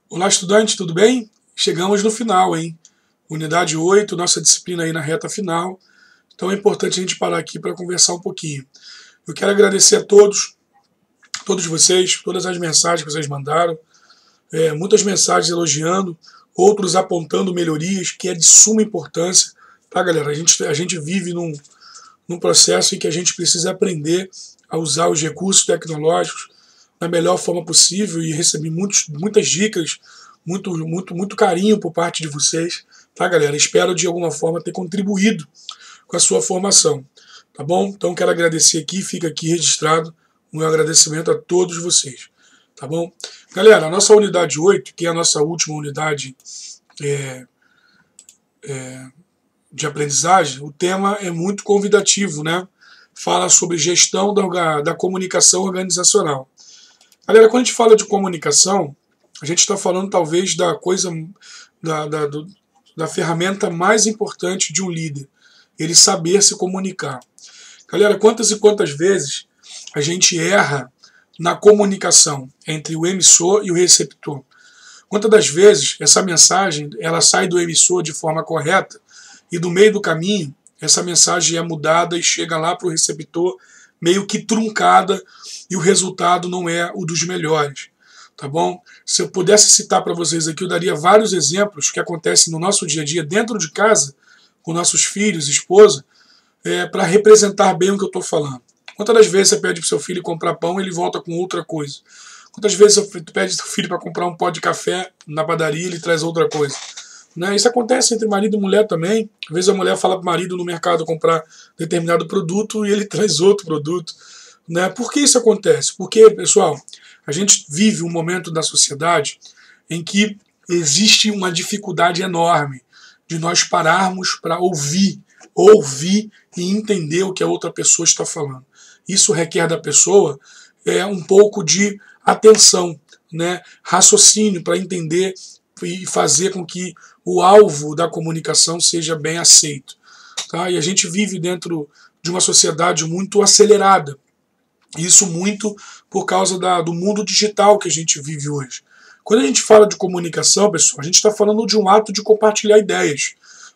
Olá, estudante, tudo bem? Chegamos no final, hein? Unidade 8, nossa disciplina aí na reta final. Então é importante a gente parar aqui para conversar um pouquinho. Eu quero agradecer a todos vocês, todas as mensagens que vocês mandaram. Muitas mensagens elogiando, outros apontando melhorias, que é de suma importância. Tá, galera? A gente vive num processo em que a gente precisa aprender a usar os recursos tecnológicos da melhor forma possível e recebi muitas dicas, muito carinho por parte de vocês, tá, galera? Espero de alguma forma ter contribuído com a sua formação, tá bom? Então quero agradecer aqui, fica aqui registrado o meu agradecimento a todos vocês, tá bom? Galera, a nossa unidade 8, que é a nossa última unidade de aprendizagem, o tema é muito convidativo, né? Fala sobre gestão da comunicação organizacional. Galera, quando a gente fala de comunicação, a gente está falando talvez da coisa, da ferramenta mais importante de um líder, ele saber se comunicar. Galera, quantas e quantas vezes a gente erra na comunicação entre o emissor e o receptor? Quantas das vezes essa mensagem ela sai do emissor de forma correta e do meio do caminho essa mensagem é mudada e chega lá para o receptor meio que truncada e o resultado não é o dos melhores, tá bom? Se eu pudesse citar para vocês aqui, eu daria vários exemplos que acontecem no nosso dia a dia dentro de casa, com nossos filhos, esposa, para representar bem o que eu estou falando. Quantas das vezes você pede para o seu filho comprar pão e ele volta com outra coisa? Quantas vezes você pede para o seu filho para comprar um pó de café na padaria e ele traz outra coisa? Né? Isso acontece entre marido e mulher também. Às vezes a mulher fala para o marido no mercado comprar determinado produto e ele traz outro produto. Né? Por que isso acontece? Porque, pessoal, a gente vive um momento da sociedade em que existe uma dificuldade enorme de nós pararmos para ouvir e entender o que a outra pessoa está falando. Isso requer da pessoa um pouco de atenção, né? Raciocínio para entender e fazer com que o alvo da comunicação seja bem aceito. Tá? E a gente vive dentro de uma sociedade muito acelerada. Isso muito por causa do mundo digital que a gente vive hoje. Quando a gente fala de comunicação, pessoal, a gente está falando de um ato de compartilhar ideias,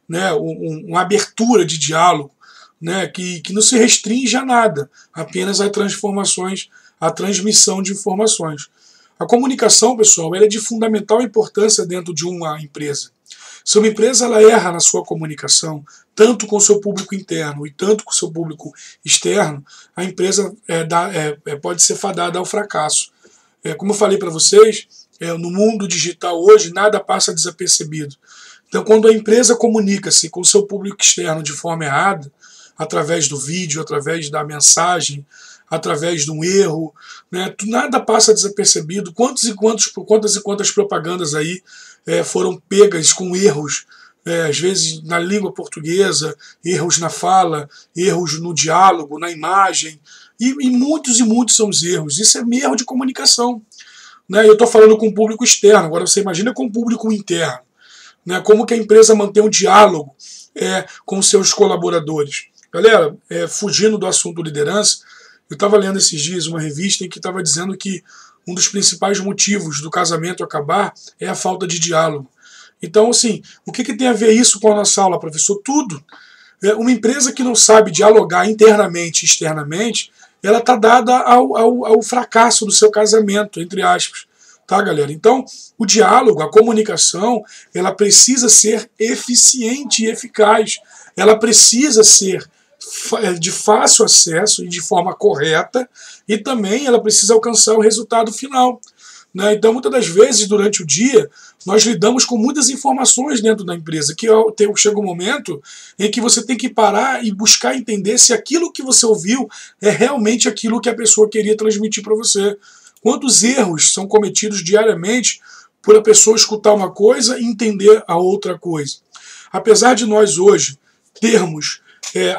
né? Uma abertura de diálogo, né? que não se restringe a nada, apenas a transformações, a transmissão de informações. A comunicação, pessoal, ela é de fundamental importância dentro de uma empresa. Se uma empresa ela erra na sua comunicação, tanto com o seu público interno e tanto com o seu público externo, a empresa pode ser fadada ao fracasso. Como eu falei para vocês, no mundo digital hoje, nada passa desapercebido. Então, quando a empresa comunica-se com o seu público externo de forma errada, através do vídeo, através da mensagem, através de um erro, né, nada passa desapercebido. Quantas e quantas propagandas aí foram pegas com erros, às vezes na língua portuguesa, erros na fala, erros no diálogo, na imagem, e muitos são os erros. Isso é erro de comunicação. Né? Eu estou falando com o público externo, agora você imagina com o público interno. Né? Como que a empresa mantém um diálogo com seus colaboradores. Galera, fugindo do assunto liderança, eu estava lendo esses dias uma revista em que estava dizendo que um dos principais motivos do casamento acabar é a falta de diálogo. Então, assim, o que tem a ver isso com a nossa aula, professor? Tudo. Uma empresa que não sabe dialogar internamente e externamente, ela está dada ao fracasso do seu casamento, entre aspas. Tá, galera? Então, o diálogo, a comunicação, ela precisa ser eficiente e eficaz. Ela precisa ser de fácil acesso e de forma correta, e também ela precisa alcançar o resultado final. Né? Então, muitas das vezes, durante o dia, nós lidamos com muitas informações dentro da empresa, que chega um momento em que você tem que parar e buscar entender se aquilo que você ouviu é realmente aquilo que a pessoa queria transmitir para você. Quantos erros são cometidos diariamente por a pessoa escutar uma coisa e entender a outra coisa. Apesar de nós hoje termos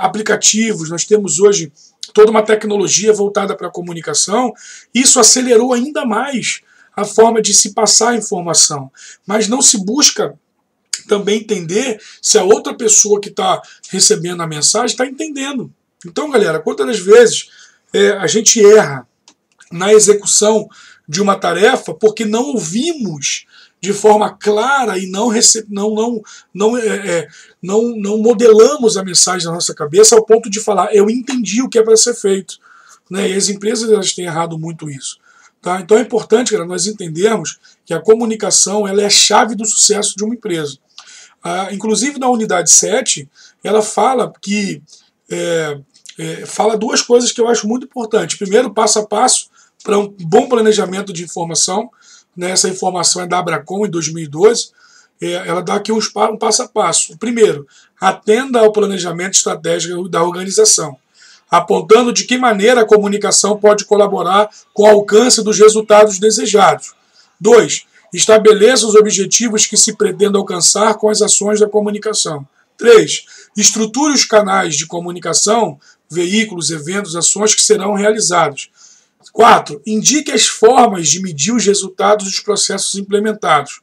aplicativos, nós temos hoje toda uma tecnologia voltada para a comunicação, isso acelerou ainda mais a forma de se passar a informação. Mas não se busca também entender se a outra pessoa que está recebendo a mensagem está entendendo. Então, galera, quantas das vezes a gente erra na execução de uma tarefa porque não ouvimos de forma clara e não modelamos a mensagem na nossa cabeça ao ponto de falar, eu entendi o que é para ser feito. Né? E as empresas elas têm errado muito isso. Tá? Então é importante, cara, nós entendermos que a comunicação ela é a chave do sucesso de uma empresa. Inclusive na unidade 7, ela fala que fala duas coisas que eu acho muito importantes. Primeiro, passo a passo para um bom planejamento de informação. Né? Essa informação é da Abracom em 2012. Ela dá aqui um passo a passo. Primeiro, atenda ao planejamento estratégico da organização, apontando de que maneira a comunicação pode colaborar com o alcance dos resultados desejados. 2. Estabeleça os objetivos que se pretende alcançar com as ações da comunicação. 3. Estruture os canais de comunicação, veículos, eventos, ações que serão realizados. 4. Indique as formas de medir os resultados dos processos implementados.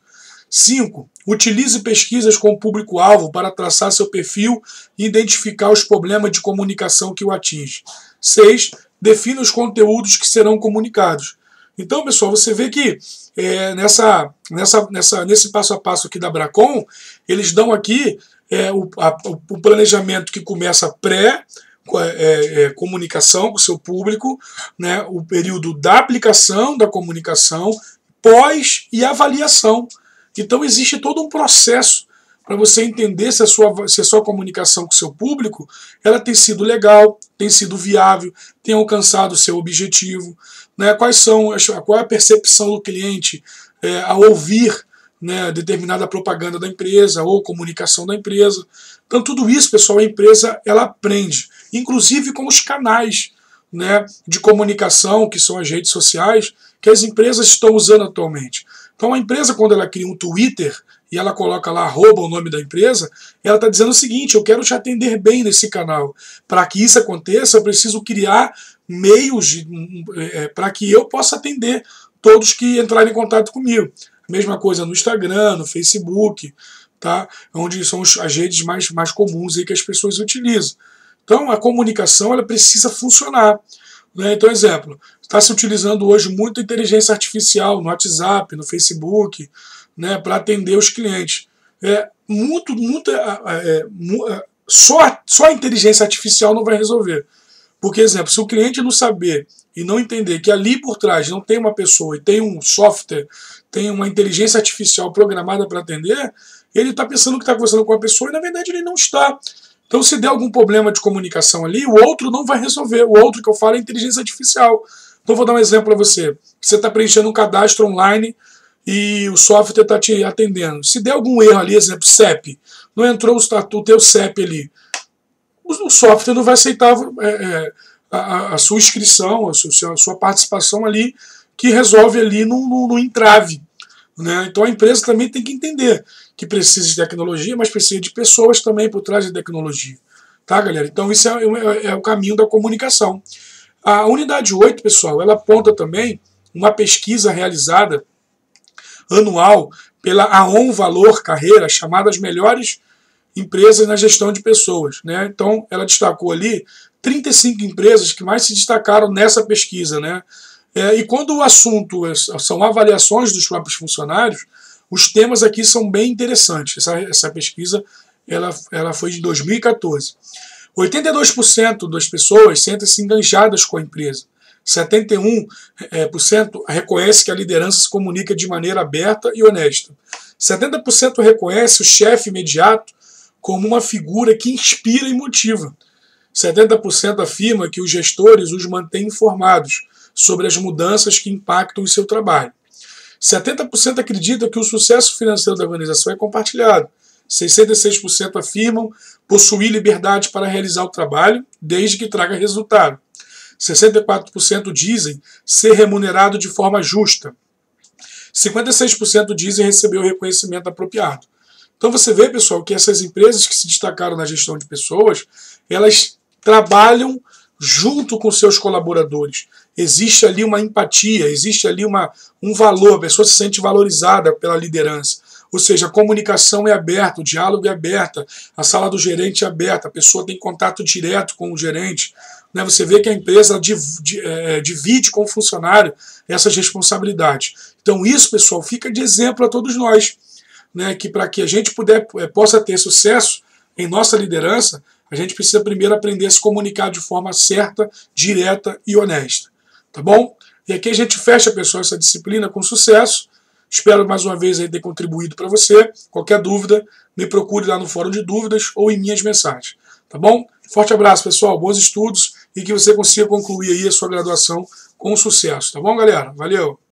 5. Utilize pesquisas com o público-alvo para traçar seu perfil e identificar os problemas de comunicação que o atinge. 6. Defina os conteúdos que serão comunicados. Então, pessoal, você vê que nesse passo a passo aqui da Abracom, eles dão aqui o planejamento que começa comunicação com o seu público, né, o período da aplicação da comunicação, pós e avaliação. Então existe todo um processo para você entender se a sua comunicação com o seu público ela tem sido legal, tem sido viável, tem alcançado o seu objetivo, né, qual é a percepção do cliente ao ouvir, né, determinada propaganda da empresa ou comunicação da empresa. Então tudo isso, pessoal, a empresa ela aprende, inclusive com os canais, né, de comunicação, que são as redes sociais, que as empresas estão usando atualmente. Então a empresa, quando ela cria um Twitter e ela coloca lá @, o nome da empresa, ela está dizendo o seguinte, eu quero te atender bem nesse canal. Para que isso aconteça, eu preciso criar meios para que eu possa atender todos que entrarem em contato comigo. Mesma coisa no Instagram, no Facebook, tá? Onde são as redes mais comuns aí que as pessoas utilizam. Então a comunicação ela precisa funcionar. Né? Então, exemplo, está se utilizando hoje muito inteligência artificial no WhatsApp, no Facebook, né, para atender os clientes. Só a inteligência artificial não vai resolver. Porque, exemplo, se o cliente não saber e não entender que ali por trás não tem uma pessoa e tem um software, tem uma inteligência artificial programada para atender, ele está pensando que está conversando com a pessoa e na verdade ele não está. Então se der algum problema de comunicação ali, o outro não vai resolver. O outro que eu falo é inteligência artificial. Então vou dar um exemplo para você. Você está preenchendo um cadastro online e o software está te atendendo. Se der algum erro ali, exemplo, CEP, não entrou o teu CEP ali, o software não vai aceitar a sua inscrição, a sua participação ali, que resolve ali no entrave. Né? Então a empresa também tem que entender que precisa de tecnologia, mas precisa de pessoas também por trás da tecnologia. Tá, galera? Então isso é o caminho da comunicação. A unidade 8, pessoal, ela aponta também uma pesquisa realizada anual pela Aon Valor Carreira, chamada as melhores empresas na gestão de pessoas. Né? Então ela destacou ali 35 empresas que mais se destacaram nessa pesquisa. Né? E quando o assunto são avaliações dos próprios funcionários, os temas aqui são bem interessantes. Essa pesquisa ela foi de 2014. 82% das pessoas sentem-se enganjadas com a empresa. 71% reconhece que a liderança se comunica de maneira aberta e honesta. 70% reconhece o chefe imediato como uma figura que inspira e motiva. 70% afirma que os gestores os mantêm informados sobre as mudanças que impactam o seu trabalho. 70% acredita que o sucesso financeiro da organização é compartilhado. 66% afirmam possuir liberdade para realizar o trabalho, desde que traga resultado. 64% dizem ser remunerado de forma justa. 56% dizem receber o reconhecimento apropriado. Então você vê, pessoal, que essas empresas que se destacaram na gestão de pessoas, elas trabalham junto com seus colaboradores. Existe ali uma empatia, existe ali um valor, a pessoa se sente valorizada pela liderança. Ou seja, a comunicação é aberta, o diálogo é aberto, a sala do gerente é aberta, a pessoa tem contato direto com o gerente, né, você vê que a empresa divide com o funcionário essas responsabilidades. Então isso, pessoal, fica de exemplo a todos nós, né, que para que a gente possa ter sucesso em nossa liderança, a gente precisa primeiro aprender a se comunicar de forma certa, direta e honesta. Tá bom? E aqui a gente fecha, pessoal, essa disciplina com sucesso. Espero mais uma vez aí ter contribuído para você. Qualquer dúvida, me procure lá no fórum de dúvidas ou em minhas mensagens. Tá bom? Forte abraço, pessoal. Bons estudos e que você consiga concluir aí a sua graduação com sucesso. Tá bom, galera? Valeu!